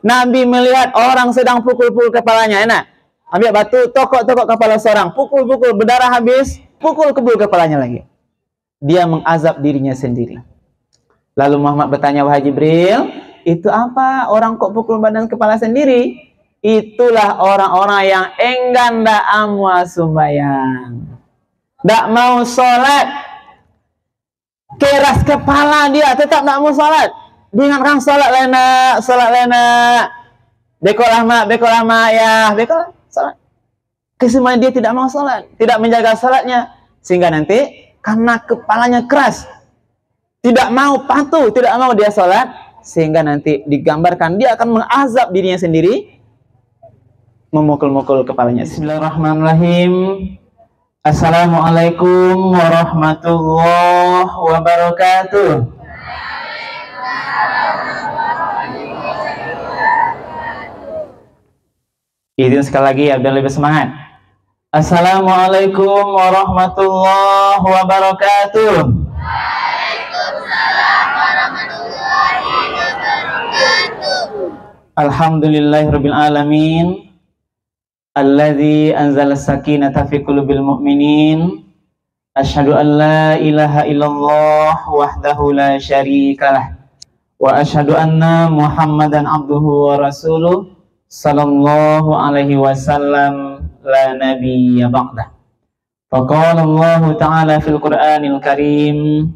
Nabi melihat orang sedang pukul-pukul kepalanya, enak. Ambil batu, tokok-tokok kepala seorang, pukul-pukul, berdarah habis, pukul kepalanya lagi. Dia mengazab dirinya sendiri. Lalu Muhammad bertanya, wahai Jibril, itu apa? Orang kok pukul badan kepala sendiri? Itulah orang-orang yang enggan dak amwa sembahyang, dak mau sholat, keras kepala dia, tetap dak mau sholat. Diingatkan sholat lena, bekolah mak ya, bekolah sholat. Kesemuanya dia tidak mau sholat, tidak menjaga sholatnya, sehingga nanti karena kepalanya keras, tidak mau patuh, tidak mau dia sholat, sehingga nanti digambarkan dia akan mengazab dirinya sendiri, memukul-mukul kepalanya. Bismillahirrahmanirrahim. Assalamualaikum warahmatullahi wabarakatuh. Izin sekali lagi ya, biar lebih semangat. Assalamualaikum warahmatullahi wabarakatuh. Waalaikumsalam warahmatullahi wabarakatuh. Alhamdulillahirabbil alamin. Alladzi anzala sakinata fi qulubil mu'minin. Asyhadu an la ilaha illallah wahdahu la syarikalah wa asyhadu anna Muhammadan abduhu wa rasuluh sallallahu alaihi wasallam la nabiyya ba'dah. Faqala Allah ta'ala fil Qur'anil Karim,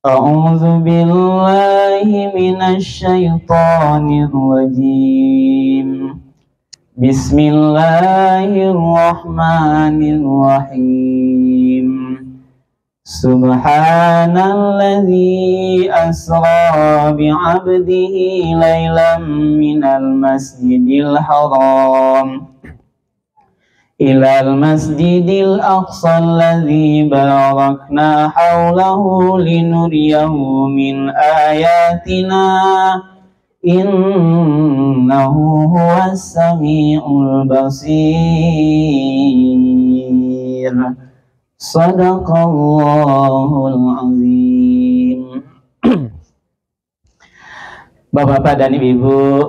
a'udzu billahi minasy syaithanir rajim. Bismillahirrahmanirrahim. Subhanalladzi asra bi'abdihi laylan minal masjidil haram ilal masjidil aqsa alladzi barakna hawlahu linuriyahu min ayatina innahu huwas sami'ul basir. Sadaqallahul azim. Bapak-bapak dan ibu-ibu,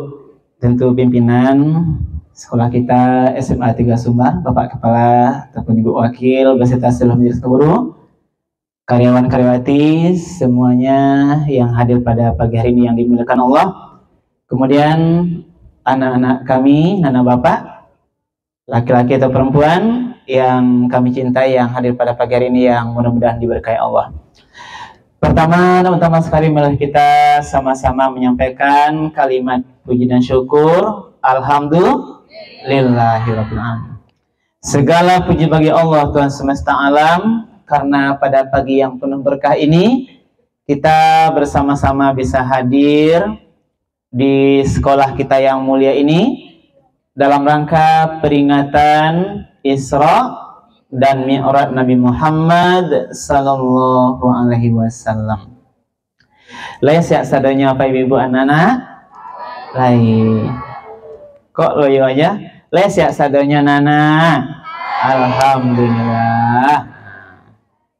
tentu pimpinan sekolah kita SMA 3 Sumbar, Bapak Kepala ataupun Ibu Wakil beserta seluruh majelis guru, karyawan-karyawati semuanya yang hadir pada pagi hari ini yang dimuliakan Allah. Kemudian anak-anak kami, anak bapak, laki-laki atau perempuan yang kami cintai yang hadir pada pagi hari ini yang mudah-mudahan diberkahi Allah. Pertama sekali mari kita sama-sama menyampaikan kalimat puji dan syukur. Alhamdulillahirabbil alamin. Segala puji bagi Allah Tuhan semesta alam, karena pada pagi yang penuh berkah ini kita bersama-sama bisa hadir di sekolah kita yang mulia ini dalam rangka peringatan Isra dan Mi'raj Nabi Muhammad sallallahu alaihi wasallam. Lain siap sadanya apa ibu anak-anak? Lain. Kok loyo aja? Lain siap sadanya nana? Alhamdulillah.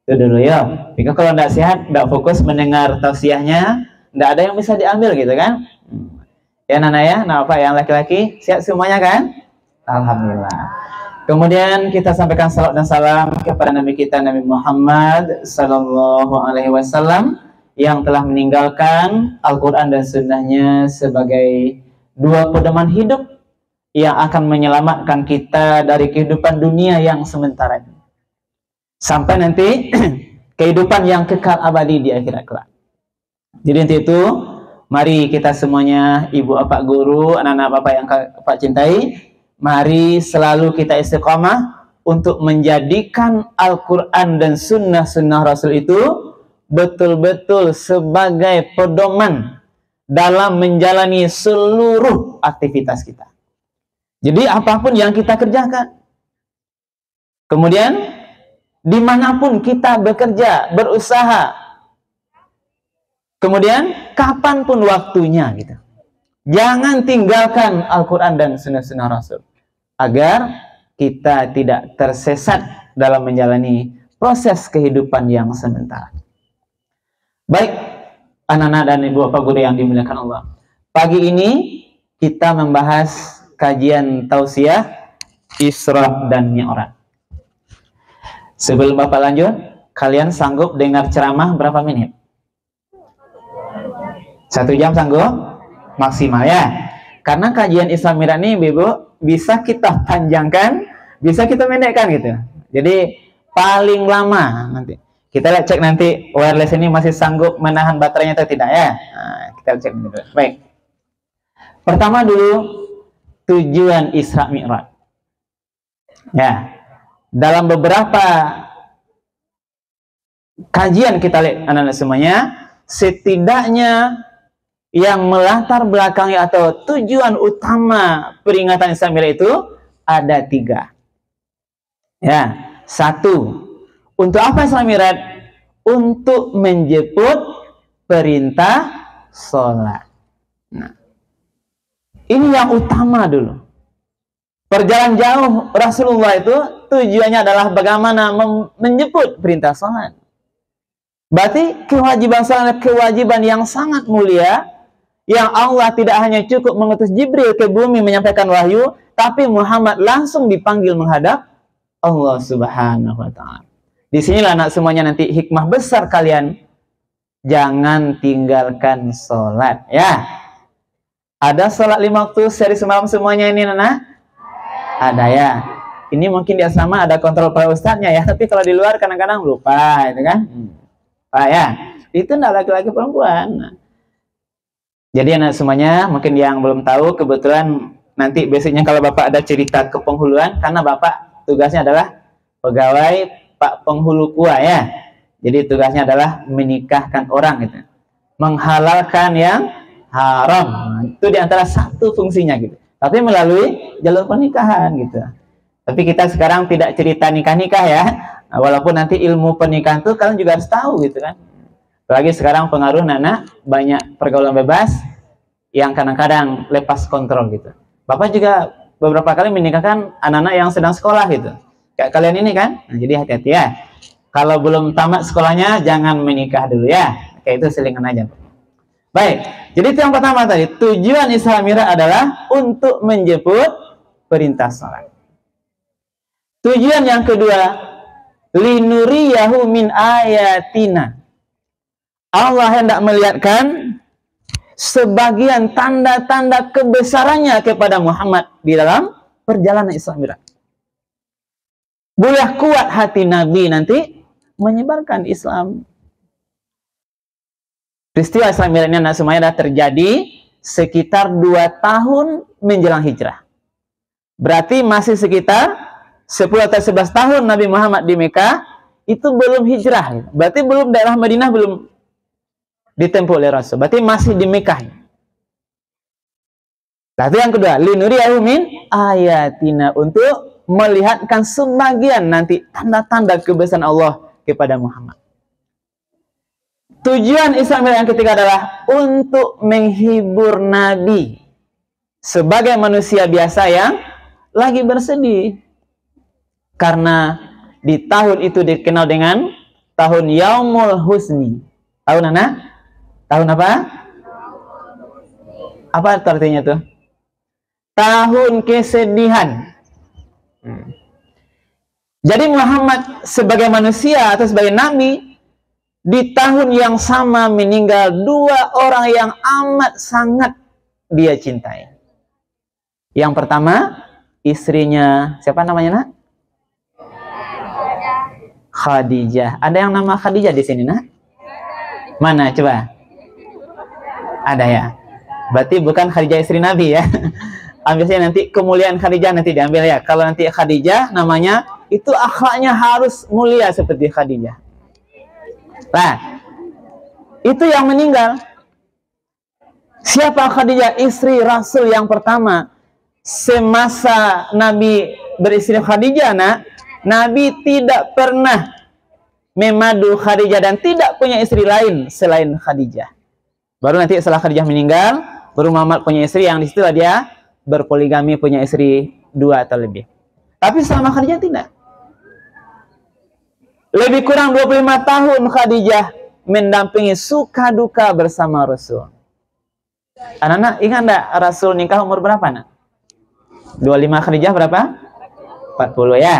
Itu dulu ya. Jika kalau tidak sehat, tidak fokus mendengar tausiahnya, tidak ada yang bisa diambil gitu kan? Ya nana ya, nah apa yang laki-laki siap semuanya kan? Alhamdulillah. Kemudian kita sampaikan salawat dan salam kepada Nabi kita Nabi Muhammad sallallahu alaihi wasallam yang telah meninggalkan Al-Quran dan Sunnahnya sebagai dua pedoman hidup yang akan menyelamatkan kita dari kehidupan dunia yang sementara ini sampai nanti kehidupan yang kekal abadi di akhirat kelak. Jadi nanti itu mari kita semuanya, ibu bapak guru, anak-anak bapak yang bapak cintai, mari selalu kita istiqamah untuk menjadikan Al-Quran dan Sunnah Rasul itu betul-betul sebagai pedoman dalam menjalani seluruh aktivitas kita. Jadi apapun yang kita kerjakan, kemudian dimanapun kita bekerja, berusaha, kemudian kapanpun waktunya gitu, jangan tinggalkan Al-Quran dan Sunnah Rasul agar kita tidak tersesat dalam menjalani proses kehidupan yang sementara. Baik, anak-anak dan ibu bapak guru yang dimuliakan Allah, pagi ini kita membahas kajian tausiah Isra dan Mi'raj. Sebelum Bapak lanjut, kalian sanggup dengar ceramah berapa menit? 1 jam sanggup? Maksimal ya. Karena kajian Isra Mi'raj ini, Ibu, bisa kita panjangkan, bisa kita pendekkan gitu. Jadi paling lama nanti kita lihat, cek nanti wireless ini masih sanggup menahan baterainya atau tidak ya. Nah, kita cek dulu. Baik. Pertama dulu, tujuan Isra Mi'raj. Ya. Dalam beberapa kajian kita lihat anak-anak semuanya, setidaknya yang melatar belakangi atau tujuan utama peringatan Isra Mi'raj itu ada 3. Ya, 1, untuk apa Isra Mi'raj? Untuk menjemput perintah sholat. Nah, ini yang utama dulu. Perjalanan jauh Rasulullah itu tujuannya adalah bagaimana menjemput perintah sholat. Berarti kewajiban sholat, kewajiban yang sangat mulia, yang Allah tidak hanya cukup mengutus Jibril ke bumi menyampaikan wahyu, tapi Muhammad langsung dipanggil menghadap Allah Subhanahu wa Ta'ala. Disinilah anak semuanya nanti hikmah besar kalian, jangan tinggalkan sholat ya. Ada sholat 5 waktu sehari semalam semuanya ini Nana? Ada ya. Ini mungkin di asrama ada kontrol para ustadznya ya, tapi kalau di luar kadang-kadang lupa, itu kan? Pak ya, itu enggak laki-laki perempuan. Nah, jadi anak semuanya mungkin yang belum tahu, kebetulan nanti biasanya kalau Bapak ada cerita ke penghuluan, karena Bapak tugasnya adalah pegawai Pak Penghulu Kua ya. Jadi tugasnya adalah menikahkan orang gitu. Menghalalkan yang haram. Nah, itu diantara satu fungsinya gitu. Tapi melalui jalur pernikahan gitu. Tapi kita sekarang tidak cerita nikah-nikah ya. Nah, walaupun nanti ilmu pernikahan itu kalian juga harus tahu gitu kan. Apalagi sekarang pengaruh Nana banyak pergaulan bebas yang kadang-kadang lepas kontrol gitu. Bapak juga beberapa kali menikahkan anak-anak yang sedang sekolah gitu. Kayak kalian ini kan. Nah, jadi hati-hati ya. Kalau belum tamat sekolahnya jangan menikah dulu ya. Kayak itu selingan aja. Baik. Jadi itu yang pertama tadi. Tujuan Isra Mi'raj adalah untuk menjemput perintah sholat. Tujuan yang kedua, linuriyahu min ayatina. Allah hendak melihatkan sebagian tanda-tanda kebesarannya kepada Muhammad di dalam perjalanan Isra Mi'raj. Boleh kuat hati Nabi nanti menyebarkan Islam. Peristiwa Isra Mi'raj ini anak semuanya dah terjadi sekitar 2 tahun menjelang hijrah. Berarti masih sekitar 10 atau 11 tahun Nabi Muhammad di Mekah, itu belum hijrah. Berarti belum daerah Madinah belum ditempuh oleh Rasul. Berarti masih di Mekah. Lalu yang kedua, linuriyahu min ayatina, untuk melihatkan sebagian nanti tanda-tanda kebesaran Allah kepada Muhammad. Tujuan Isra Mi'raj yang ketiga adalah untuk menghibur Nabi sebagai manusia biasa yang lagi bersedih. Karena di tahun itu dikenal dengan tahun Yaumul Husni. Tahun mana? Tahun apa? Apa artinya tuh? Tahun kesedihan. Jadi Muhammad sebagai manusia atau sebagai nabi, di tahun yang sama meninggal 2 orang yang amat sangat dia cintai. Yang pertama, istrinya, siapa namanya, Nak? Khadijah. Ada yang nama Khadijah di sini, Nak? Mana, coba? Ada ya? Berarti bukan Khadijah istri Nabi ya. Ambil saja nanti kemuliaan Khadijah nanti diambil ya. Kalau nanti Khadijah namanya, itu akhlaknya harus mulia seperti Khadijah. Nah, itu yang meninggal. Siapa Khadijah? Istri Rasul yang pertama. Semasa Nabi beristri Khadijah, Nak, Nabi tidak pernah memadu Khadijah dan tidak punya istri lain selain Khadijah. Baru nanti setelah Khadijah meninggal, baru Muhammad punya istri, yang disitulah dia berpoligami, punya istri 2 atau lebih. Tapi selama Khadijah tidak. Lebih kurang 25 tahun Khadijah mendampingi suka duka bersama Rasul. Anak-anak ingat enggak Rasul nikah umur berapa, nak? 25, Khadijah berapa? 40 ya.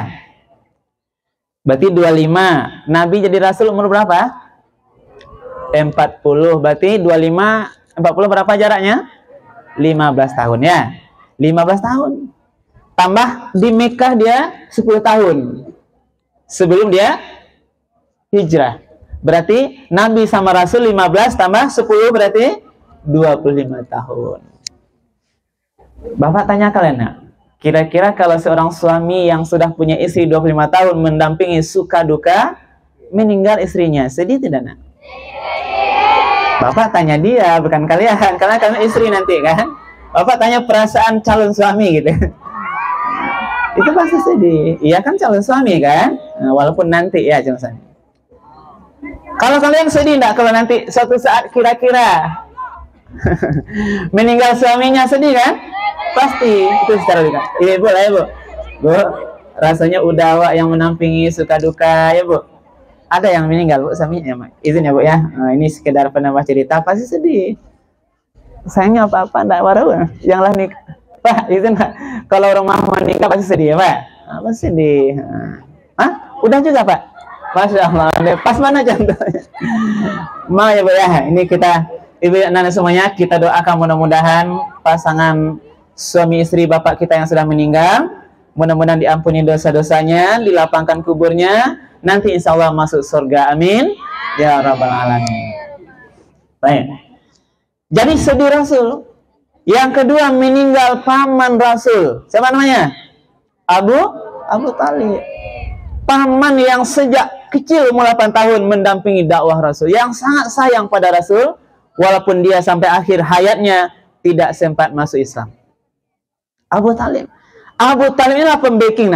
Berarti 25. Nabi jadi Rasul umur berapa? 40. Berarti 25, 40 berapa jaraknya? 15 tahun ya. 15 tahun. Tambah di Mekah dia 10 tahun. Sebelum dia hijrah. Berarti Nabi sama Rasul 15 tambah 10 berarti 25 tahun. Bapak tanya kalian, nak, kira-kira kalau seorang suami yang sudah punya istri 25 tahun mendampingi suka duka, meninggal istrinya, sedih tidak, nak? Bapak tanya dia, bukan kalian, karena kalian istri nanti kan. Bapak tanya perasaan calon suami gitu. Itu pasti sedih. Iya kan, calon suami kan? Nah, walaupun nanti ya calon suami. Kalau kalian sedih enggak kalau nanti suatu saat kira-kira meninggal suaminya, sedih kan? Pasti. Itu secara duka. Ibu lah ya, Bu. Bu, rasanya udah awak yang menampingi suka duka ya, Bu. Ada yang meninggal, Bu, suaminya, Mak. Izin ya, Bu ya. Nah, ini sekedar penambah cerita, pasti sedih. Sayangnya apa-apa enggak baru. Janganlah nikah. Pak, izin Pak. Kalau rumah menikah pasti sedih ya, Pak? Nah, pasti sedih. Hah? Udah juga, Pak? Masya Allah. Pas mana contohnya? Mau ya, Bu ya. Ini kita, ibu dan anak semuanya, kita doakan mudah-mudahan pasangan suami istri bapak kita yang sudah meninggal, mudah-mudahan diampuni dosa-dosanya, dilapangkan kuburnya, nanti insya Allah masuk surga. Amin ya rabbal alamin. Baik. Jadi sedih Rasul. Yang kedua, meninggal paman Rasul. Siapa namanya? Abu Talib. Paman yang sejak kecil umur 8 tahun mendampingi dakwah Rasul, yang sangat sayang pada Rasul, walaupun dia sampai akhir hayatnya tidak sempat masuk Islam. Abu Talib inilah pembacking,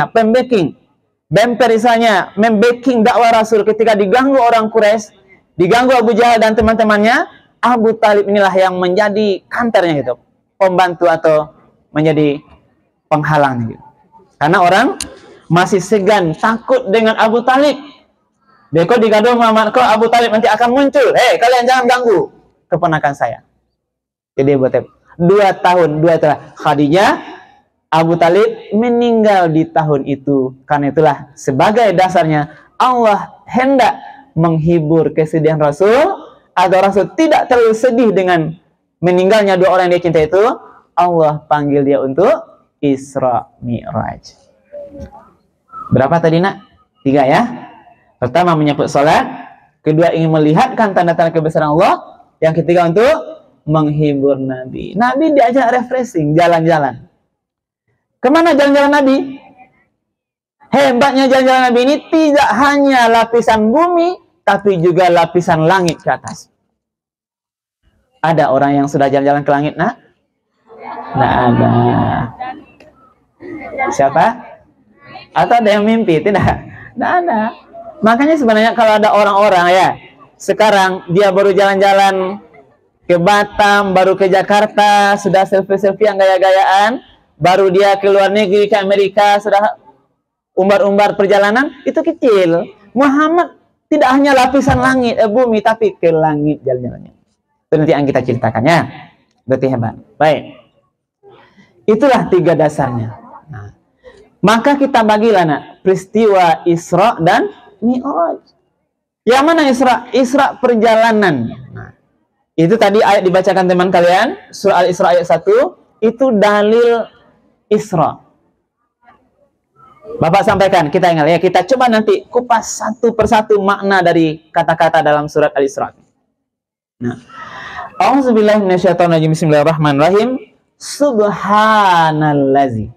bemper misalnya, membacking dakwah Rasul ketika diganggu orang Quraisy, diganggu Abu Jahal dan teman-temannya. Abu Talib inilah yang menjadi kantornya gitu, pembantu atau menjadi penghalang gitu. Karena orang masih segan, takut dengan Abu Talib. Beko digaduh Muhammad, kok Abu Talib nanti akan muncul. Kalian jangan ganggu keponakan saya. Jadi Abu Talib 2 tahun Khadijah, Abu Talib meninggal di tahun itu. Karena itulah sebagai dasarnya Allah hendak menghibur kesedihan Rasul, agar Rasul tidak terlalu sedih dengan meninggalnya 2 orang yang dia cintai itu. Allah panggil dia untuk Isra Mi'raj. Berapa tadi, nak? 3 ya. Pertama menyebut salat, kedua ingin melihatkan tanda-tanda kebesaran Allah, yang ketiga untuk menghibur Nabi. Nabi diajak refreshing, jalan-jalan. Kemana jalan-jalan Nabi? Hebatnya jalan-jalan Nabi ini tidak hanya lapisan bumi, tapi juga lapisan langit ke atas. Ada orang yang sudah jalan-jalan ke langit, nak? Tidak ada. Siapa? Atau ada yang mimpi? Tidak ada. Makanya sebenarnya kalau ada orang-orang ya, sekarang dia baru jalan-jalan ke Batam, baru ke Jakarta, sudah selfie-selfie yang gaya-gayaan, baru dia ke luar negeri, ke Amerika, sudah umbar-umbar perjalanan, itu kecil. Muhammad tidak hanya lapisan langit, bumi, tapi ke langit jalan-jalannya. Itu nanti yang kita ceritakannya. Berarti hebat. Baik. Itulah 3 dasarnya. Nah, maka kita bagilah, nak, peristiwa Isra dan Mi'raj. Yang mana Isra? Isra perjalanan. Nah, itu tadi ayat dibacakan teman kalian, surah Al-Isra ayat 1, itu dalil Isra. Bapak sampaikan, kita ingat ya, kita coba nanti kupas satu persatu makna dari kata-kata dalam surat Al-Isra. Nah, A'udzubillahi minasyaitonirrajim. Bismillahirrahmanirrahim. Subhanallazi.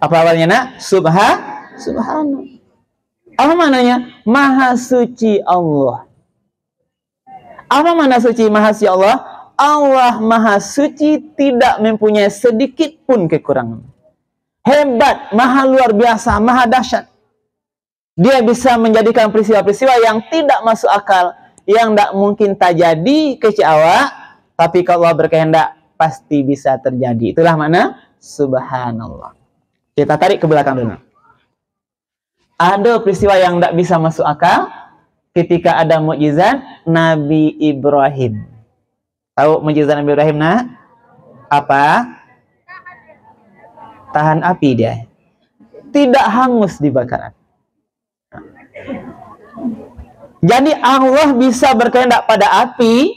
Apa awalnya, nak? Subhana. Apa maknanya? Maha suci Allah. Apa makna suci? Maha suci Allah. Allah maha suci, tidak mempunyai sedikit pun kekurangan. Hebat, maha luar biasa, maha dahsyat. Dia bisa menjadikan peristiwa-peristiwa yang tidak masuk akal, yang tidak mungkin terjadi kecewa, tapi kalau Allah berkehendak pasti bisa terjadi. Itulah makna subhanallah. Kita tarik ke belakang dulu. Ada peristiwa yang tidak bisa masuk akal ketika ada mukjizat Nabi Ibrahim. Tahu mukjizat Nabi Ibrahim, nak? Apa? Tahan api dia. Tidak hangus dibakar. Jadi Allah bisa berkehendak pada api,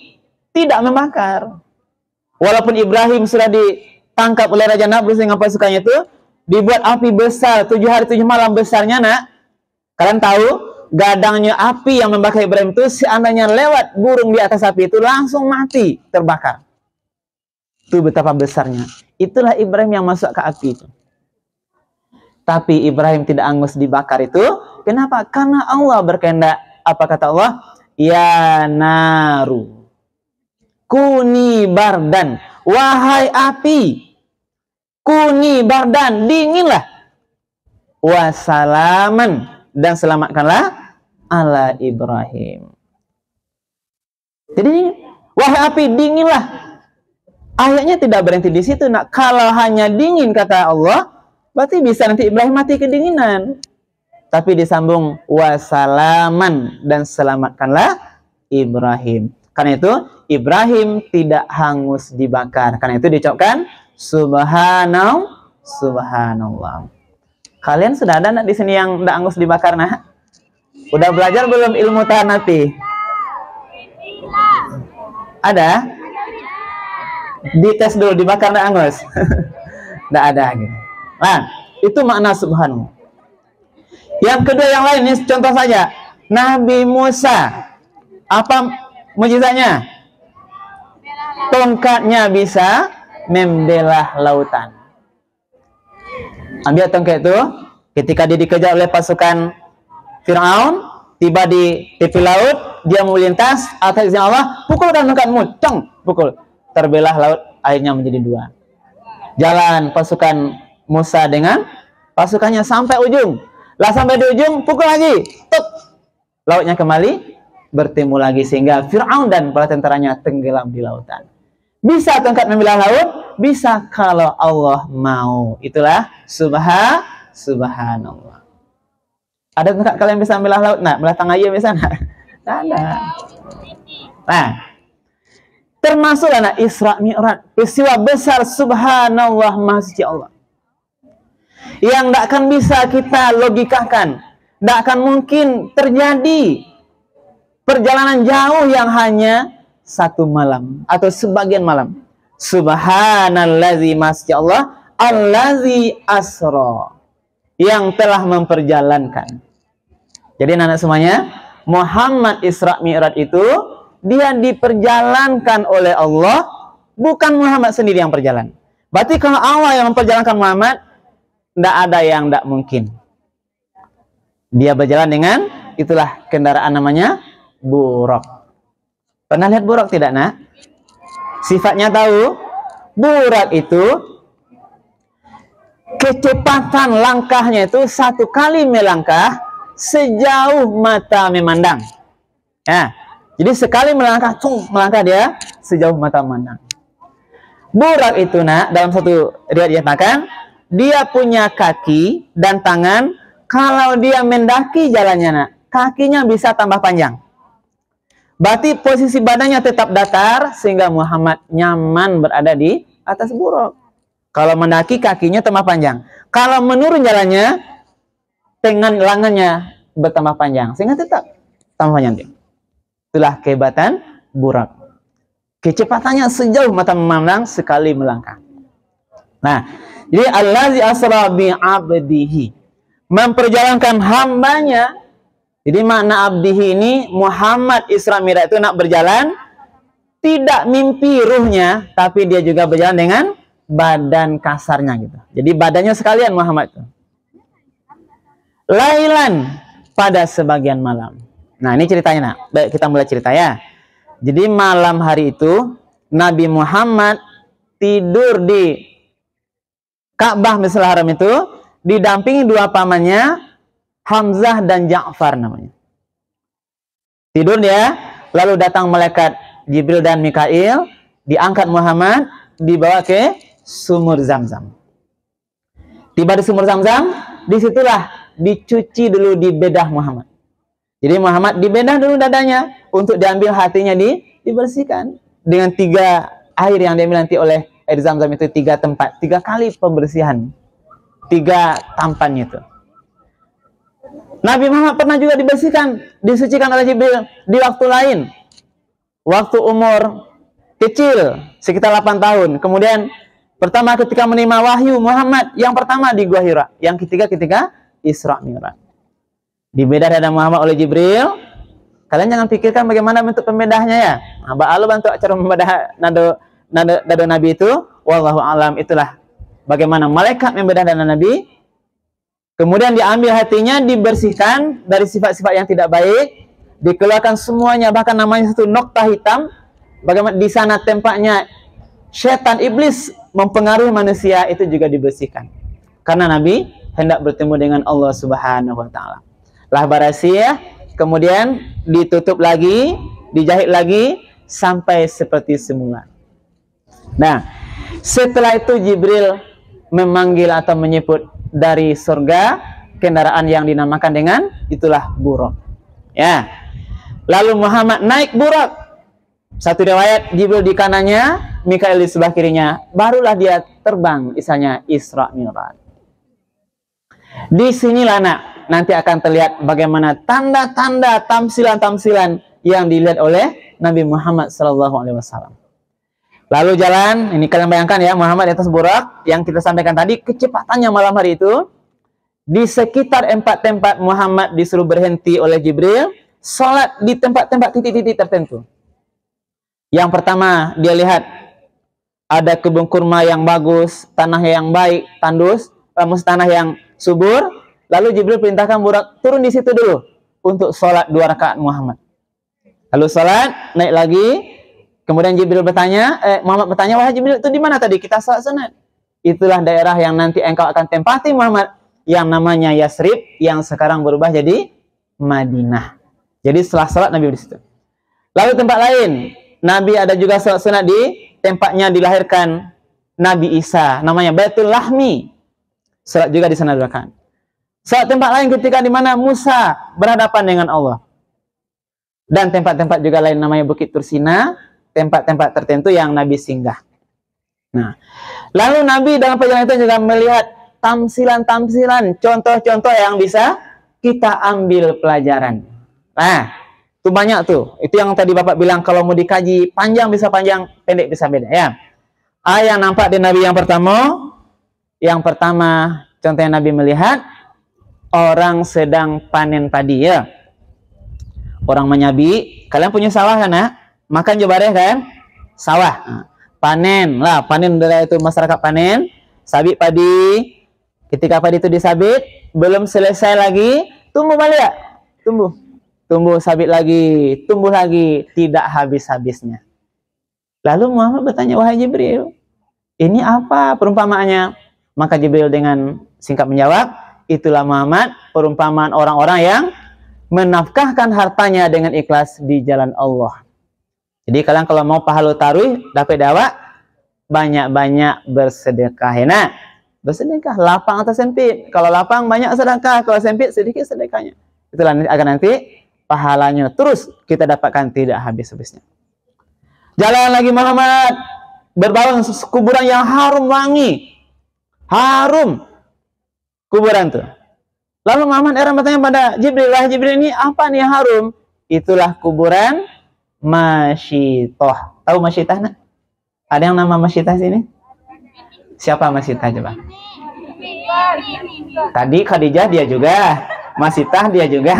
tidak membakar. Walaupun Ibrahim sudah ditangkap oleh Raja Nablus dengan pasukannya itu, dibuat api besar 7 hari 7 malam besarnya, nak. Kalian tahu, gadangnya api yang membakar Ibrahim itu, seandainya lewat burung di atas api itu langsung mati, terbakar. Itu betapa besarnya. Itulah Ibrahim yang masuk ke api itu. Tapi Ibrahim tidak hangus dibakar itu. Kenapa? Karena Allah berkehendak. Apa kata Allah? Ya naru kuni bardan. Wahai api, kuni bardan, dinginlah. Wasalaman, dan selamatkanlah ala Ibrahim. Jadi, wahai api, dinginlah. Ayatnya tidak berhenti di situ, nak. Kalau hanya dingin, kata Allah, berarti bisa nanti Ibrahim mati kedinginan. Tapi disambung wasalaman, dan selamatkanlah Ibrahim. Karena itu Ibrahim tidak hangus dibakar. Karena itu diucapkan subhanallah. Kalian sudah ada nak di sini yang tidak hangus dibakar, nak? Udah belajar belum ilmu tahan api? Ada? Dites dulu, dibakar tidak hangus? Tidak ada gitu. Nah, itu makna subhanallah. Yang kedua yang lain, ini contoh saja. Nabi Musa, apa mukjizatnya? Tongkatnya bisa membelah lautan. Ambil tongkat itu, ketika dia dikejar oleh pasukan Fir'aun, tiba di tepi laut, dia mau lintas, atas izin Allah, pukulkan tongkatmu, cong, pukul. Terbelah laut, akhirnya menjadi 2. Jalan pasukan Musa dengan pasukannya sampai ujung. Lah sampai di ujung, pukul lagi, tuk. Lautnya kembali bertemu lagi sehingga Fir'aun dan para tentaranya tenggelam di lautan. Bisa tongkat membelah laut, bisa kalau Allah mau. Itulah subhanallah. Ada tongkat kalian bisa membelah laut? Nah, belah tengah bisa nggak? Tidak ada. Nah, termasuklah Isra Mi'raj, peristiwa besar subhanallah, maha suci Allah. Yang tidak akan bisa kita logikakan, tidak akan mungkin terjadi perjalanan jauh yang hanya 1 malam atau sebagian malam. Subhanallazi, masya Allah, allazi asra, yang telah memperjalankan. Jadi anak semuanya, Muhammad Isra Mi'raj itu dia diperjalankan oleh Allah, bukan Muhammad sendiri yang berjalan. Berarti kalau Allah yang memperjalankan Muhammad, tidak ada yang tidak mungkin. Dia berjalan dengan, itulah kendaraan namanya buraq. Pernah lihat buraq tidak, nak? Sifatnya tahu? Buraq itu kecepatan langkahnya itu 1 kali melangkah sejauh mata memandang. Ya, jadi sekali melangkah, melangkah dia sejauh mata memandang. Buraq itu, nak, dalam satu riwayat dikatakan, dia punya kaki dan tangan. Kalau dia mendaki jalannya, nak, kakinya bisa tambah panjang. Berarti posisi badannya tetap datar sehingga Muhammad nyaman berada di atas buraq. Kalau mendaki kakinya tambah panjang. Kalau menurun jalannya, lengannya bertambah panjang sehingga tetap tambah panjang. Itulah kehebatan buraq. Kecepatannya sejauh mata memandang sekali melangkah. Nah, jadi allazi asra bi 'abdihi, memperjalankan hambanya. Jadi makna abdihi ini Muhammad Isra Mi'raj itu nak berjalan tidak mimpi ruhnya, tapi dia juga berjalan dengan badan kasarnya gitu. Jadi badannya sekalian Muhammad itu. Lailan, pada sebagian malam. Nah, ini ceritanya, nak. Baik, kita mulai cerita ya. Jadi malam hari itu Nabi Muhammad tidur di Ka'bah Masjidil Haram itu didampingi 2 pamannya, Hamzah dan Ja'far namanya. Tidur dia, lalu datang malaikat Jibril dan Mikail, diangkat Muhammad, dibawa ke sumur Zamzam. Tiba di sumur Zamzam, disitulah dicuci dulu di bedah Muhammad. Jadi Muhammad dibedah dulu dadanya untuk diambil hatinya dibersihkan. dengan 3 air yang diambil nanti oleh air Zam-Zam itu 3 tempat, 3 kali pembersihan, 3 tampan itu. Nabi Muhammad pernah juga disucikan oleh Jibril di waktu lain, waktu umur kecil sekitar 8 tahun. Kemudian pertama ketika menerima wahyu Muhammad, yang pertama di Gua Hira, yang ketiga ketika Isra Mi'raj. Dibedah dada Muhammad oleh Jibril. Kalian jangan pikirkan bagaimana bentuk pembedahnya ya. Nah, Allah bantu cara membedah dada Nabi itu. Wallahu alam, itulah bagaimana malaikat membedah dada Nabi. Kemudian diambil hatinya, dibersihkan dari sifat-sifat yang tidak baik, dikeluarkan semuanya, bahkan namanya satu noktah hitam. Bagaimana di sana tempatnya setan iblis mempengaruhi manusia, itu juga dibersihkan. Karena Nabi hendak bertemu dengan Allah Subhanahu wa taala. Lah barasia, kemudian ditutup lagi, dijahit lagi sampai seperti semula. Nah, setelah itu Jibril memanggil atau menyebut dari surga kendaraan yang dinamakan dengan itulah Buraq. Ya. Lalu Muhammad naik Buraq. Satu riwayat Jibril di kanannya, Mikail di sebelah kirinya. Barulah dia terbang, misalnya Isra Mi'raj. Di sinilah nanti akan terlihat bagaimana tanda-tanda tamsilan-tamsilan yang dilihat oleh Nabi Muhammad SAW. Lalu jalan, ini kalian bayangkan ya, Muhammad di atas Buraq yang kita sampaikan tadi, kecepatannya malam hari itu. Di sekitar 4 tempat Muhammad disuruh berhenti oleh Jibril, sholat di tempat-tempat titik-titik tertentu. Yang pertama, dia lihat ada kebun kurma yang bagus, tanah yang baik, tandus, tanah yang subur. Lalu Jibril perintahkan Buraq turun di situ dulu untuk sholat 2 rakaat Muhammad. Lalu sholat, naik lagi. Kemudian Jibril Muhammad bertanya, wahai Jibril, itu di mana tadi kita sholat sunat? Itulah daerah yang nanti engkau akan tempati Muhammad, yang namanya Yasrib, yang sekarang berubah jadi Madinah. Jadi setelah sholat Nabi di situ. Lalu tempat lain, Nabi ada juga sholat sunat di tempatnya dilahirkan Nabi Isa, namanya Baitul Lahmi. Sholat juga di sana 2 rakaat. Saat tempat lain ketika di mana Musa berhadapan dengan Allah. Dan tempat-tempat juga lain namanya Bukit Tursina, tempat-tempat tertentu yang Nabi singgah. Nah, lalu Nabi dalam perjalanan itu juga melihat tamsilan-tamsilan, contoh-contoh yang bisa kita ambil pelajaran. Nah, itu banyak tuh. Itu yang tadi Bapak bilang kalau mau dikaji panjang bisa panjang, pendek bisa beda ya. Yang nampak di Nabi yang pertama contohnya Nabi melihat orang sedang panen padi ya. Orang menyabi, kalian punya sawah kan ya? Makan juga deh kan? Sawah. Nah, panen lah, panen dari itu masyarakat panen, sabit padi. Ketika padi itu disabit, belum selesai lagi, tumbuh balik ya? Tumbuh sabit lagi, tumbuh lagi, tidak habis-habisnya. Lalu Muhammad bertanya, wahai Jibril, ini apa perumpamaannya? Maka Jibril dengan singkat menjawab, itulah Muhammad, perumpamaan orang-orang yang menafkahkan hartanya dengan ikhlas di jalan Allah. Jadi kalian kalau mau pahala taruh, dapat dakwah, banyak-banyak bersedekah. Nah, bersedekah, lapang atau sempit. Kalau lapang banyak sedekah, kalau sempit sedikit sedekahnya. Itulah akan nanti pahalanya terus kita dapatkan tidak habis-habisnya. Jalan lagi Muhammad, berbau kuburan yang harum wangi. Harum kuburan tuh. Lalu Muhammad bertanya pada Jibril, wahai Jibril, ini apa nih yang harum? Itulah kuburan Masyitoh. Tahu Masyitah nak? Ada yang nama Masyitah sini? Siapa Masyitah coba? Tadi Khadijah dia juga, Masyitah dia juga.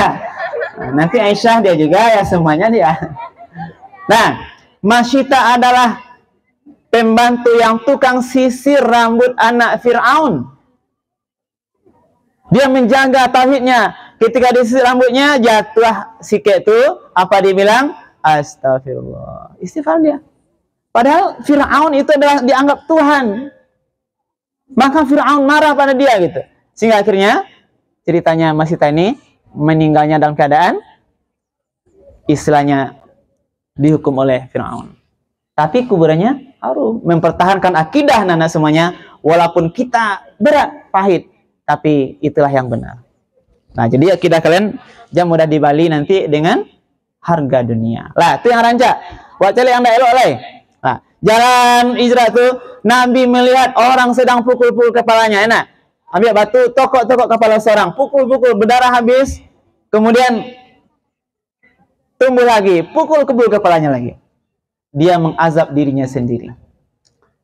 Nah, nanti Aisyah dia juga, ya semuanya dia. Nah, Masyitah adalah pembantu yang tukang sisir rambut anak Fir'aun. Dia menjaga tauhidnya. Ketika disisir rambutnya, jatuh sikit itu, apa dia bilang? Astagfirullah. Istighfar dia. Padahal Fir'aun itu adalah dianggap Tuhan. Maka Fir'aun marah pada dia gitu. Sehingga akhirnya ceritanya Masyitah ini meninggalnya dalam keadaan istilahnya dihukum oleh Fir'aun. Tapi kuburannya harum, mempertahankan akidah anak semuanya, walaupun kita berat, pahit, tapi itulah yang benar. Nah, jadi akidah kalian jangan mudah dibali nanti dengan harga dunia. Lah, itu yang rancak. Buat cari yang dah elok lah. Nah, jalan hijrah tu Nabi melihat orang sedang pukul-pukul kepalanya, enak. Ambil batu, tokok-tokok kepala seorang, pukul-pukul, berdarah habis. Kemudian tumbuh lagi, pukul-pukul kepalanya lagi. Dia mengazab dirinya sendiri.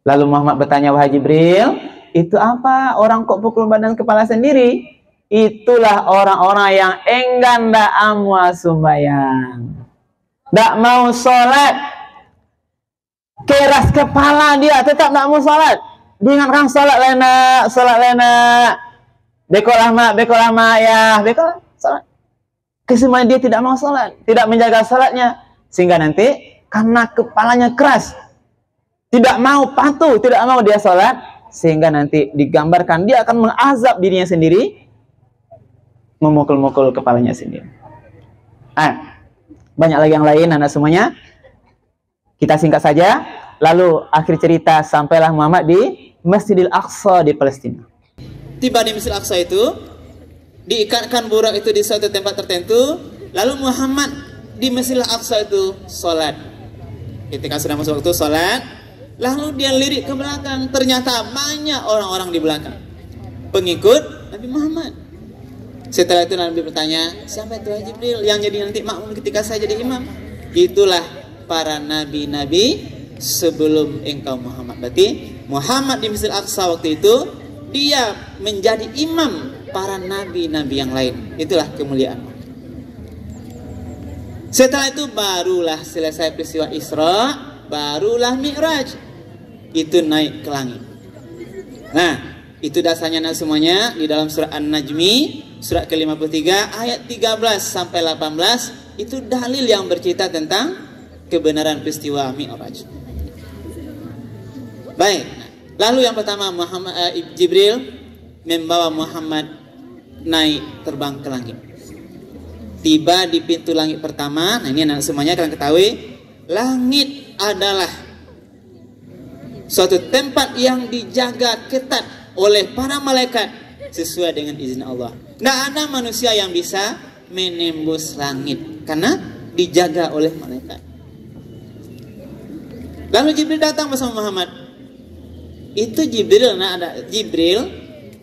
Lalu Muhammad bertanya, wahai Jibril, itu apa? Orang kok pukul badan kepala sendiri? Itulah orang-orang yang enggan dak amwa sembahyang, dak mau sholat, keras kepala dia, tetap dak mau sholat. Diingatkan sholat lena, bekolah mak ya, bekolah sholat. Kesemuanya dia tidak mau sholat, tidak menjaga sholatnya, sehingga nanti karena kepalanya keras, tidak mau patuh, tidak mau dia sholat, sehingga nanti digambarkan dia akan mengazab dirinya sendiri, memukul-mukul kepalanya sendiri. Banyak lagi yang lain, anak semuanya. Kita singkat saja. Lalu akhir cerita, sampailah Muhammad di Masjidil Aqsa di Palestina. Tiba di Masjidil Aqsa itu, diikatkan burak itu di suatu tempat tertentu. Lalu Muhammad di Masjidil Aqsa itu sholat. Ketika sudah masuk waktu sholat, lalu dia lirik ke belakang. Ternyata banyak orang-orang di belakang, pengikut Nabi Muhammad. Setelah itu Nabi bertanya, siapa itu Jibril yang jadi nanti makmum ketika saya jadi imam? Itulah para nabi-nabi sebelum engkau Muhammad. Berarti Muhammad di Masjidil Aqsa waktu itu, dia menjadi imam para nabi-nabi yang lain. Itulah kemuliaan. Setelah itu barulah selesai peristiwa Isra, barulah Mi'raj. Itu naik ke langit. Nah, itu dasarnya semuanya di dalam surah An-Najmi, surat ke-53 ayat 13 sampai 18, itu dalil yang bercerita tentang kebenaran peristiwa Mi'raj. Baik. Lalu yang pertama, Jibril membawa Muhammad naik terbang ke langit. Tiba di pintu langit pertama. Nah, ini anak semuanya kalian ketahui, langit adalah suatu tempat yang dijaga ketat oleh para malaikat sesuai dengan izin Allah. Tidak ada manusia yang bisa menembus langit karena dijaga oleh malaikat. Lalu Jibril datang bersama Muhammad. Itu Jibril, Jibril,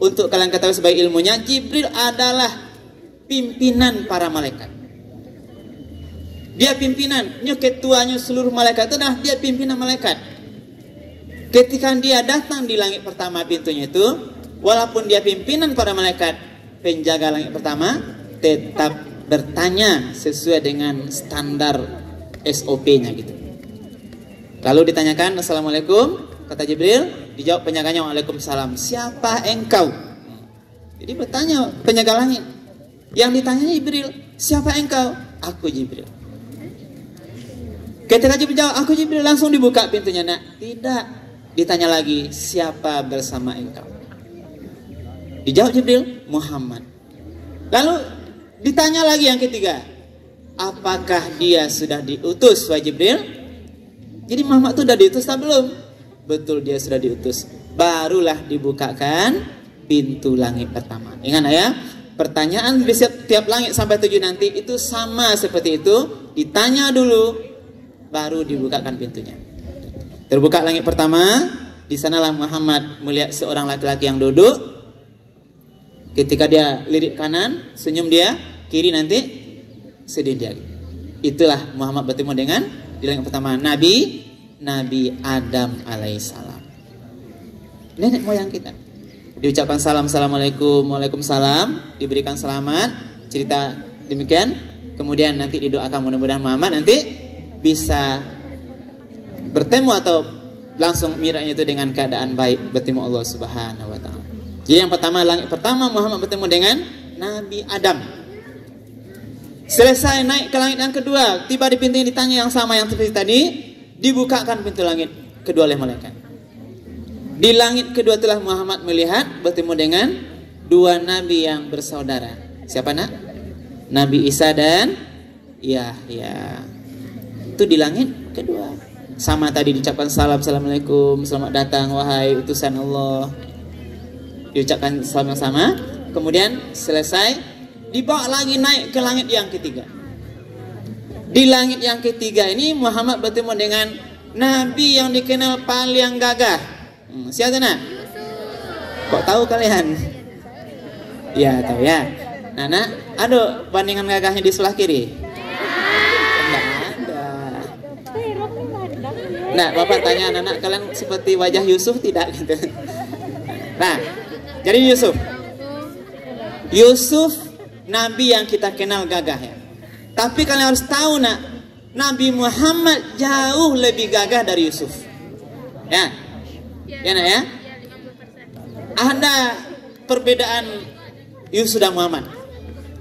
untuk kalian ketahui sebagai ilmunya, Jibril adalah pimpinan para malaikat. Dia pimpinan, ketuanya seluruh malaikat itu adalah dia pimpinan malaikat. Ketika dia datang di langit pertama pintunya itu, walaupun dia pimpinan para malaikat, penjaga langit pertama tetap bertanya sesuai dengan standar SOP-nya gitu. Lalu ditanyakan, Assalamualaikum, kata Jibril, dijawab penjaganya, Waalaikumsalam. Siapa engkau? Jadi bertanya penjaga langit. Yang ditanya Jibril, siapa engkau? Aku Jibril. Ketika Jibril jawab, aku Jibril, langsung dibuka pintunya. Nah, tidak. Ditanya lagi, siapa bersama engkau? Dijawab Jibril, Muhammad. Lalu ditanya lagi yang ketiga, apakah dia sudah diutus, wahai Jibril? Jadi Muhammad itu sudah diutus atau belum? Betul, dia sudah diutus. Barulah dibukakan pintu langit pertama. Ingat ya, pertanyaan di setiap langit sampai 7 nanti itu sama seperti itu. Ditanya dulu, baru dibukakan pintunya. Terbuka langit pertama, di sanalah Muhammad melihat seorang laki-laki yang duduk. Ketika dia lirik kanan, senyum dia, kiri nanti sedih dia. Itulah Muhammad bertemu dengan di langit pertama Nabi Adam alaihissalam. Nenek moyang kita. Diucapkan salam, assalamualaikum, waalaikumsalam, diberikan selamat, cerita demikian. Kemudian nanti didoakan mudah-mudahan Muhammad nanti bisa bertemu atau langsung miranya itu dengan keadaan baik, bertemu Allah Subhanahu wa taala. Jadi yang pertama, langit pertama Muhammad bertemu dengan Nabi Adam. Selesai naik ke langit yang kedua, tiba di pintu yang ditanya yang sama yang seperti tadi, dibukakan pintu langit kedua oleh malaikat. Di langit kedua telah Muhammad melihat bertemu dengan dua nabi yang bersaudara. Siapa nak? Nabi Isa dan Yahya. Itu di langit kedua. Sama tadi diucapkan salam, assalamualaikum, selamat datang wahai utusan Allah. Diucapkan sama-sama. Kemudian selesai, dibawa lagi naik ke langit yang ketiga. Di langit yang ketiga ini Muhammad bertemu dengan Nabi yang dikenal paling gagah. Siapa nak? Kok tahu kalian? Ya tahu ya. Nana, ada bandingan gagahnya di sebelah kiri? Tidak ada. Nah, Bapak tanya anak-anak, kalian seperti wajah Yusuf tidak gitu? Nah, jadi Yusuf Nabi yang kita kenal gagah ya. Tapi kalian harus tahu nak, Nabi Muhammad jauh lebih gagah dari Yusuf. Ya, ya nak ya. Ada perbedaan Yusuf dan Muhammad.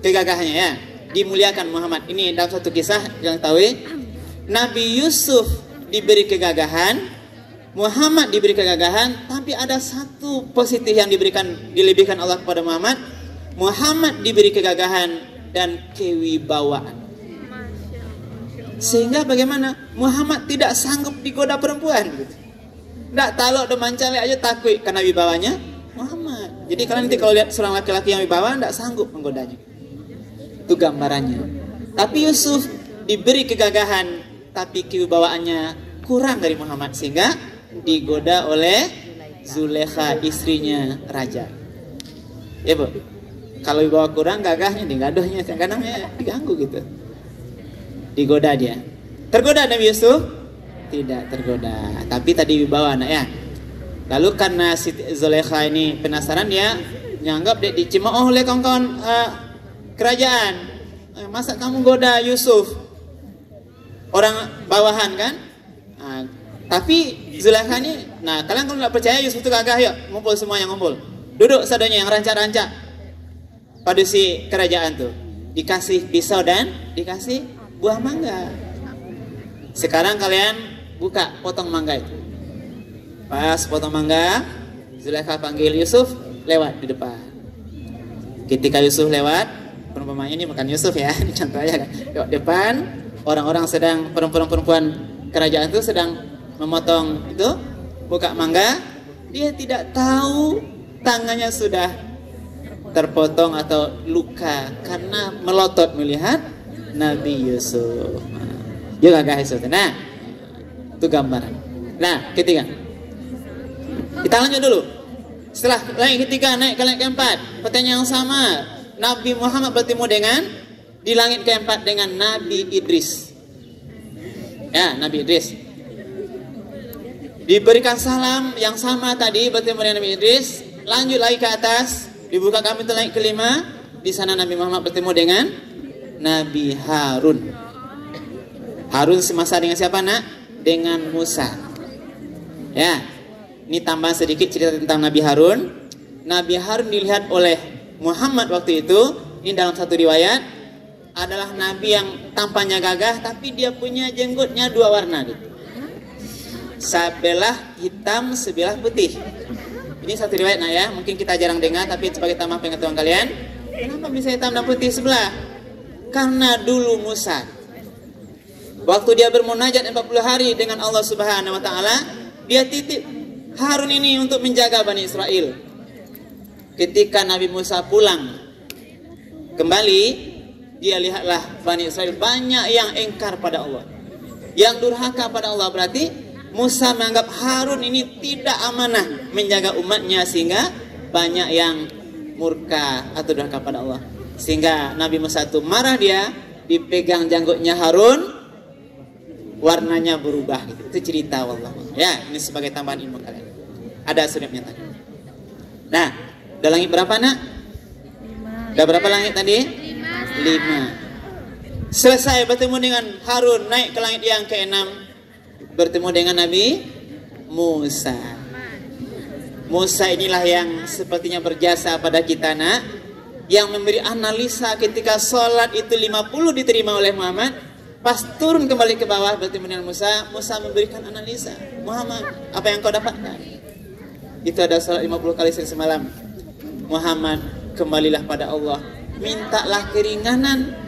Kegagahannya ya, dimuliakan Muhammad. Ini dalam satu kisah yang tahu ya. Nabi Yusuf diberi kegagahan, Muhammad diberi kegagahan, tapi ada satu positif yang dilebihkan Allah kepada Muhammad. Muhammad diberi kegagahan dan kewibawaan. Sehingga bagaimana? Muhammad tidak sanggup digoda perempuan gitu. Tidak tahu ada mancale aja takut karena wibawanya Muhammad. Jadi kalian nanti kalau lihat seorang laki-laki yang wibawa tidak sanggup menggodanya. Itu gambarannya. Tapi Yusuf diberi kegagahan tapi kewibawaannya kurang dari Muhammad sehingga digoda oleh Zulekha, istrinya raja. Ya Bu, kalau wibawa kurang gagahnya digadohnya, kadang diganggu gitu. Digoda dia. Tergoda Nabi Yusuf? Tidak tergoda. Tapi tadi wibawa anak ya. Lalu karena Siti Zulekha ini penasaran, dia nyanggap dia dicemooh oleh kawan-kawan kerajaan. Masa kamu goda Yusuf? Orang bawahan kan? Nah, tapi Zulekha ini, nah kalian kalau nggak percaya Yusuf itu gagah, yuk ngumpul semua yang ngumpul. Duduk sadanya yang rancak-rancak pada si kerajaan tuh. Dikasih pisau dan dikasih buah mangga. Sekarang kalian buka potong mangga itu. Pas potong mangga, Zulekha panggil Yusuf lewat di depan. Ketika Yusuf lewat, perumpamaan ini bukan Yusuf ya, ini contoh aja kan. Lewat depan, orang-orang sedang, perempuan-perempuan kerajaan itu sedang memotong itu, buka mangga, dia tidak tahu tangannya sudah terpotong atau luka karena melotot melihat Nabi Yusuf. Dia gagah Yusuf. Nah, itu gambaran. Nah, ketiga. Kita lanjut dulu. Setelah langit ketiga naik ke langit keempat, pertanyaan yang sama. Nabi Muhammad bertemu dengan di langit keempat dengan Nabi Idris. Ya, Nabi Idris. Diberikan salam yang sama tadi bertemu dengan Nabi Idris. Lanjut lagi ke atas, dibuka kami ke langit kelima. Di sana Nabi Muhammad bertemu dengan Nabi Harun. Harun semasa dengan siapa nak? Dengan Musa. Ya, ini tambahan sedikit cerita tentang Nabi Harun. Nabi Harun dilihat oleh Muhammad waktu itu, ini dalam satu riwayat, adalah Nabi yang tampaknya gagah, tapi dia punya jenggotnya dua warna gitu. Sebelah hitam, sebelah putih. Ini satu riwayat nah ya, mungkin kita jarang dengar, tapi sebagai tambah pengetahuan kalian, kenapa bisa hitam dan putih sebelah? Karena dulu Musa, waktu dia bermunajat 40 hari dengan Allah Subhanahu wa taala, dia titip Harun ini untuk menjaga Bani Israel. Ketika Nabi Musa pulang kembali, dia lihatlah Bani Israel banyak yang engkar pada Allah, yang durhaka pada Allah. Berarti Musa menganggap Harun ini tidak amanah menjaga umatnya, sehingga banyak yang murka atau durhaka pada Allah. Sehingga Nabi Musa itu marah, dia dipegang janggutnya Harun, warnanya berubah gitu. Itu cerita wallah. Ya, ini sebagai tambahan ilmu kalian. Ada sunatnya tadi. Nah, udah langit berapa nak? 5. Udah berapa langit tadi? 5. Selesai bertemu dengan Harun, naik ke langit yang ke-6, bertemu dengan Nabi Musa. Musa inilah yang sepertinya berjasa pada kita nak, yang memberi analisa ketika sholat itu 50 diterima oleh Muhammad. Pas turun kembali ke bawah bertemu dengan Musa, Musa memberikan analisa. Muhammad, apa yang kau dapatkan? Itu ada salat 50 kali semalam. Muhammad, kembalilah pada Allah. Mintalah keringanan.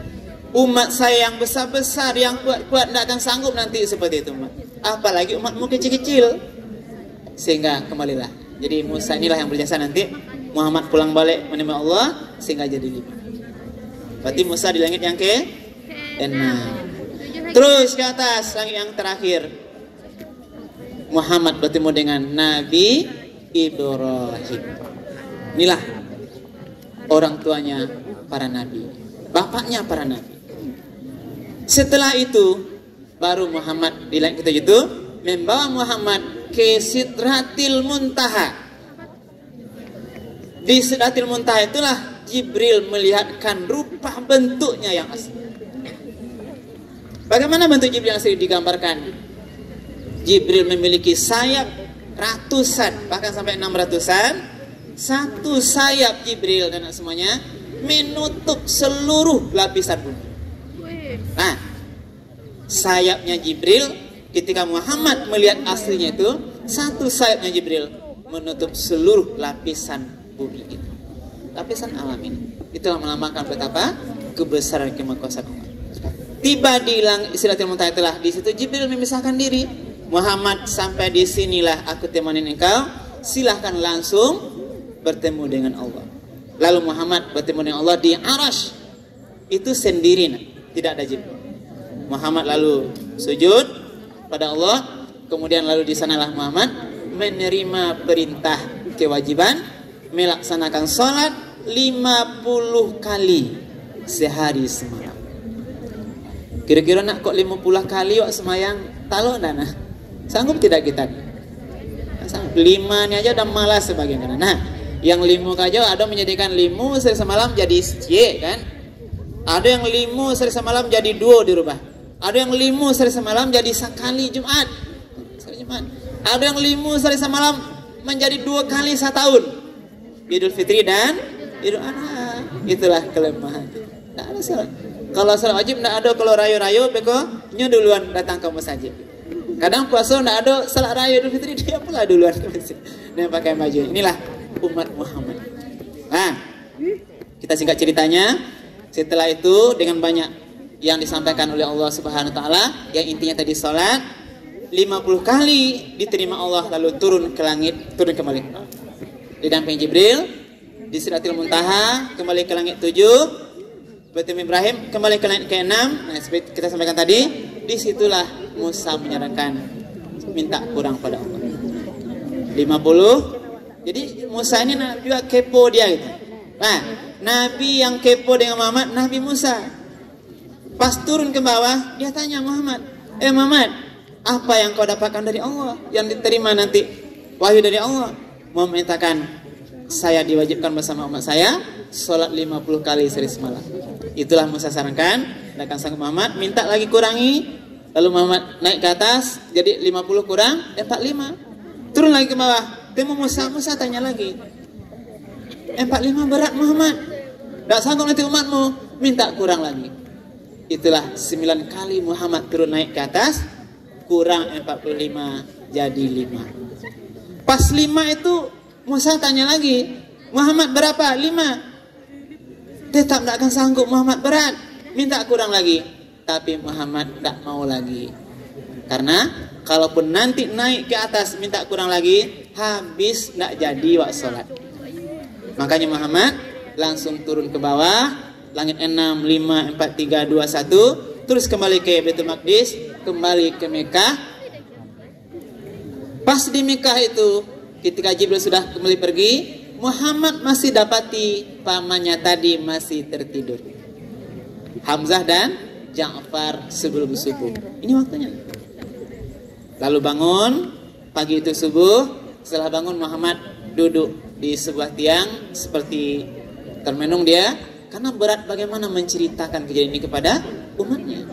Umat saya yang besar-besar, yang kuat-kuat tidak akan sanggup nanti seperti itu. Apalagi umatmu kecil-kecil. Sehingga kembalilah. Jadi Musa inilah yang berjasa nanti. Muhammad pulang balik menerima Allah sehingga jadi 5. Berarti Musa di langit yang ke-6. Terus ke atas, langit yang terakhir. Muhammad bertemu dengan Nabi Ibrahim. Inilah orang tuanya para nabi, bapaknya para nabi. Setelah itu baru Muhammad di langit ketujuh itu membawa Muhammad ke Sidratil Muntaha. Di Sidratil Muntaha itulah Jibril melihatkan rupa bentuknya yang asli. Bagaimana bentuk Jibril yang asli digambarkan? Jibril memiliki sayap ratusan, bahkan sampai 600-an. Satu sayap Jibril dan semuanya menutup seluruh lapisan bumi. Nah, sayapnya Jibril ketika Muhammad melihat aslinya itu, satu sayapnya Jibril menutup seluruh lapisan bumi itu. Lapisan alam ini. Itulah melambangkan betapa kebesaran kemekuasaan Allah. Tiba di Sidratil Muntaha itulah, di situ Jibril memisahkan diri. Muhammad, sampai di sinilah aku temanin engkau. Silahkan langsung bertemu dengan Allah. Lalu Muhammad bertemu dengan Allah di Arash. Itu sendiri, tidak ada Jibril. Muhammad lalu sujud pada Allah. Kemudian lalu di sanalah Muhammad menerima perintah kewajiban melaksanakan sholat 50 kali sehari semalam. Kira-kira nak kok 50 kali wak semayang talo dana. Sanggup tidak kita? 5 ni aja udah malas sebagian kan. Nah, yang 5 aja ada menyediakan 5 sehari semalam jadi C kan. Ada yang 5 sehari semalam jadi 2 dirubah. Ada yang 5 sehari semalam jadi sekali Jumat. Ada yang 5 sehari semalam menjadi 2 kali setahun. Idul Fitri dan Idul Adha. Itulah kelemahan. Tidak ada salat. Kalau salat wajib tidak ada, kalau rayo-rayo beko nyo duluan datang ke masjid. Kadang puasa tidak ada salat rayo Idul Fitri, dia pula duluan ke masjid. Dan pakai baju. Inilah umat Muhammad. Nah, kita singkat ceritanya. Setelah itu dengan banyak yang disampaikan oleh Allah Subhanahu wa taala, yang intinya tadi salat 50 kali diterima Allah, lalu turun ke langit, turun kembali. Didampingi Jibril di Sidratil Muntaha, kembali ke langit 7. Bertemu Ibrahim, kembali ke langit ke-6. Nah, seperti kita sampaikan tadi, disitulah Musa menyarankan minta kurang pada Allah 50. Jadi Musa ini juga kepo dia gitu. Nah, Nabi yang kepo dengan Muhammad, Nabi Musa. Pas turun ke bawah, dia tanya Muhammad, Muhammad, apa yang kau dapatkan dari Allah yang diterima nanti wahyu dari Allah? Muhammad menyatakan, saya diwajibkan bersama umat saya sholat 50 kali sehari semalam. Itulah Musa sarankan, tidak akan sanggup Muhammad, minta lagi kurangi. Lalu Muhammad naik ke atas, jadi 50 kurang 45. Turun lagi ke bawah, temu Musa, Musa tanya lagi, 45 berat Muhammad, tidak sanggup nanti umatmu, minta kurang lagi. Itulah 9 kali Muhammad turun naik ke atas, kurang 45 jadi 5. Pas 5 itu Musa tanya lagi, Muhammad berapa? 5. Tetap tidak akan sanggup Muhammad, berat, minta kurang lagi. Tapi Muhammad tidak mau lagi. Karena kalaupun nanti naik ke atas minta kurang lagi, habis tidak jadi wak sholat. Makanya Muhammad langsung turun ke bawah, langit 6, 5, 4, 3, 2, 1, terus kembali ke Baitul Maqdis, kembali ke Mekah. Pas di Mekah itu, ketika Jibril sudah kembali pergi, Muhammad masih dapati pamannya tadi masih tertidur. Hamzah dan Ja'far sebelum subuh. Ini waktunya. Lalu bangun, pagi itu subuh. Setelah bangun Muhammad duduk di sebuah tiang seperti termenung dia, karena berat bagaimana menceritakan kejadian ini kepada umatnya.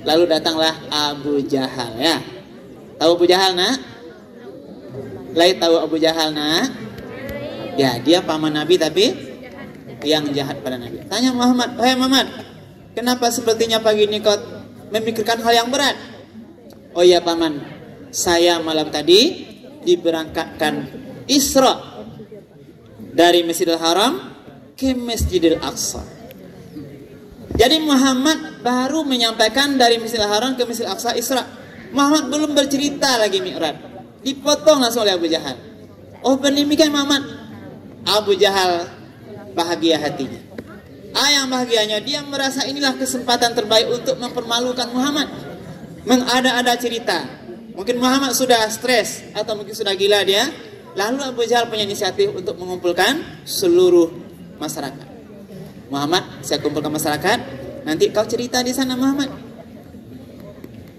Lalu datanglah Abu Jahal, ya. Tahu Abu Jahal, nak? Lai tahu Abu Jahal, nak? Ya, dia paman Nabi tapi yang jahat pada Nabi. Tanya Muhammad, "Hai Muhammad, kenapa sepertinya pagi ini kau memikirkan hal yang berat?" "Oh iya paman, saya malam tadi diberangkatkan Isra dari Masjidil Haram ke Masjidil Aqsa." Jadi Muhammad baru menyampaikan dari Masjidil Haram ke Masjidil Aqsa Isra. Muhammad belum bercerita lagi Mi'raj. Dipotong langsung oleh Abu Jahal. Oh demikian Muhammad. Abu Jahal bahagia hatinya. Yang bahagianya dia merasa inilah kesempatan terbaik untuk mempermalukan Muhammad. mengada-ada cerita. Mungkin Muhammad sudah stres atau mungkin sudah gila dia. Lalu Abu Jahal punya inisiatif untuk mengumpulkan seluruh masyarakat. Muhammad, saya kumpulkan masyarakat, nanti kau cerita di sana Muhammad.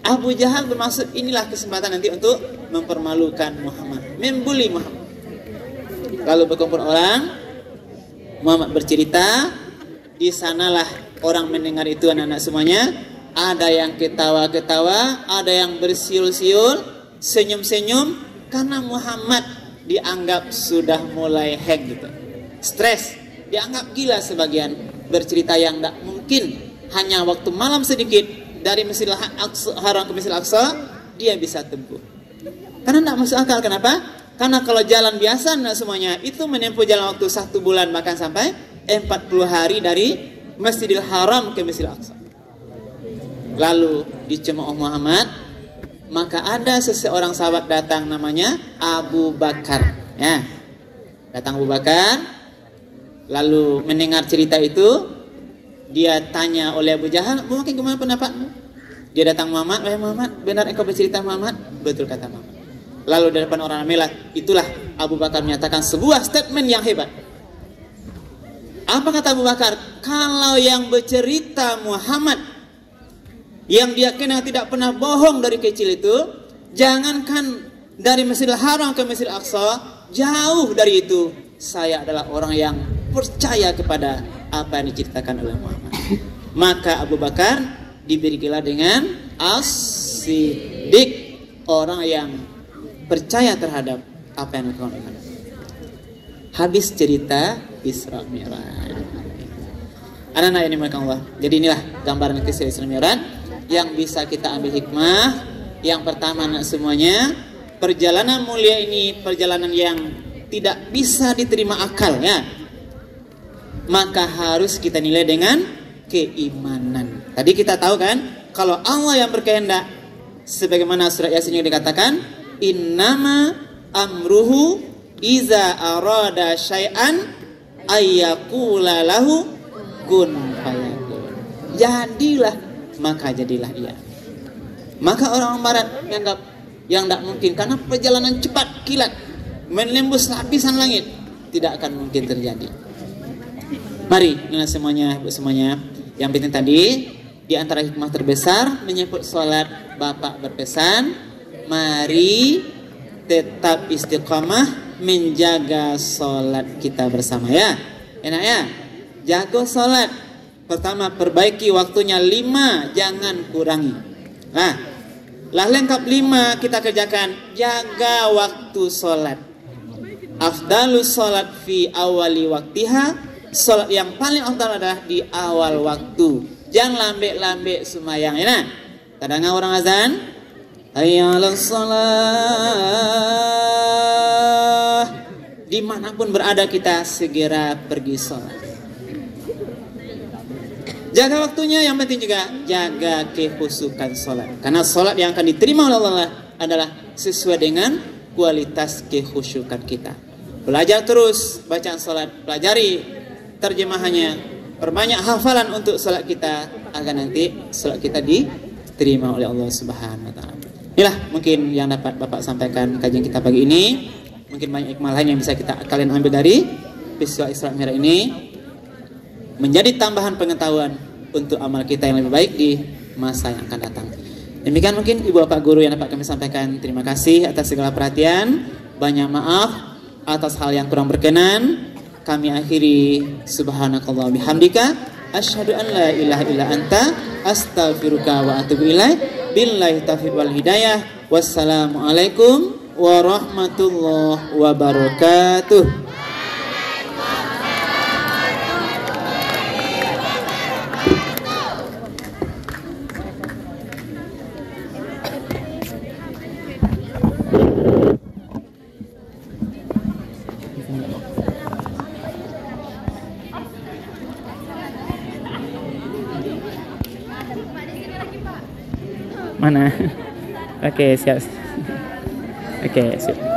Abu Jahal bermaksud inilah kesempatan nanti untuk mempermalukan Muhammad, membuli Muhammad. Lalu berkumpul orang, Muhammad bercerita, di sanalah orang mendengar itu anak-anak semuanya. Ada yang ketawa-ketawa, ada yang bersiul-siul, senyum-senyum, karena Muhammad dianggap sudah mulai hang gitu, stres, dianggap gila sebagian, bercerita yang tidak mungkin hanya waktu malam sedikit dari Masjidil Haram ke Masjidil Aqsa dia bisa tempuh, karena tidak masuk akal. Kenapa? Karena kalau jalan biasa nah semuanya itu menempuh jalan waktu 1 bulan bahkan sampai 40 hari dari Masjidil Haram ke Masjidil Aqsa. Lalu dicemooh Muhammad, maka ada seseorang sahabat datang namanya Abu Bakar. Ya, datang Abu Bakar, lalu mendengar cerita itu, dia tanya oleh Abu Jahal, mungkin gimana pendapatmu? Dia datang Muhammad, Muhammad, benar engkau bercerita Muhammad? Betul kata Muhammad. Lalu dari depan orang ramai, itulah Abu Bakar menyatakan sebuah statement yang hebat. Apa kata Abu Bakar? Kalau yang bercerita Muhammad, yang dia kenal tidak pernah bohong dari kecil itu, jangankan dari Masjidil Haram ke Masjidil Aqsa, jauh dari itu saya adalah orang yang percaya kepada apa yang diceritakan oleh Muhammad. Maka Abu Bakar diberi gelar dengan As-Siddiq, orang yang percaya terhadap apa yang dilakukan oleh Muhammad. Habis cerita Isra Mi'raj. Anak-anak yang dimuliakan Allah. Jadi inilah gambaran kisah Isra Mi'raj yang bisa kita ambil hikmah. Yang pertama anak semuanya, perjalanan mulia ini perjalanan yang tidak bisa diterima akal ya. Maka harus kita nilai dengan keimanan. Tadi kita tahu kan, kalau Allah yang berkehendak, sebagaimana surat Yasin yang dikatakan, innama amruhu iza arada syai'an ayyakula lahu kun fayakun. Jadilah, maka jadilah ia. Maka orang barat menganggap yang tidak mungkin, karena perjalanan cepat kilat menembus lapisan langit, tidak akan mungkin terjadi. Mari ingat semuanya, bu semuanya. Yang penting tadi di antara hikmah terbesar menyebut sholat, Bapak berpesan, mari tetap istiqamah menjaga sholat kita bersama ya. Enak ya? Jaga sholat. Pertama, perbaiki waktunya 5, jangan kurangi. Nah, lah lengkap 5 kita kerjakan. Jaga waktu sholat. Afdalus sholat fi awali waktiha. Sholat yang paling afdal adalah di awal waktu. Jangan lambek-lambek semayang. Ya, nah? Kadang orang azan, hayya 'alas shalah. Dimanapun berada kita segera pergi sholat. Jaga waktunya, yang penting juga jaga kekhusyukan sholat. Karena sholat yang akan diterima oleh Allah adalah sesuai dengan kualitas kekhusyukan kita. Belajar terus bacaan sholat, pelajari terjemahannya, perbanyak hafalan untuk sholat kita agar nanti sholat kita diterima oleh Allah Subhanahu wa Ta'ala. Inilah mungkin yang dapat Bapak sampaikan kajian kita pagi ini. Mungkin banyak hikmah lain yang bisa kalian ambil dari peristiwa Isra Mi'raj ini, menjadi tambahan pengetahuan untuk amal kita yang lebih baik di masa yang akan datang. Demikian mungkin Ibu Bapak Guru yang dapat kami sampaikan. Terima kasih atas segala perhatian. Banyak maaf atas hal yang kurang berkenan. Kami akhiri subhanakallah bihamdika asyhadu an la ilaha illa anta astaghfiruka wa atubu ilaik. Billahi taufiq wal hidayah. Wassalamualaikum warahmatullahi wabarakatuh. Mana? Oke, siap. Oke, siap.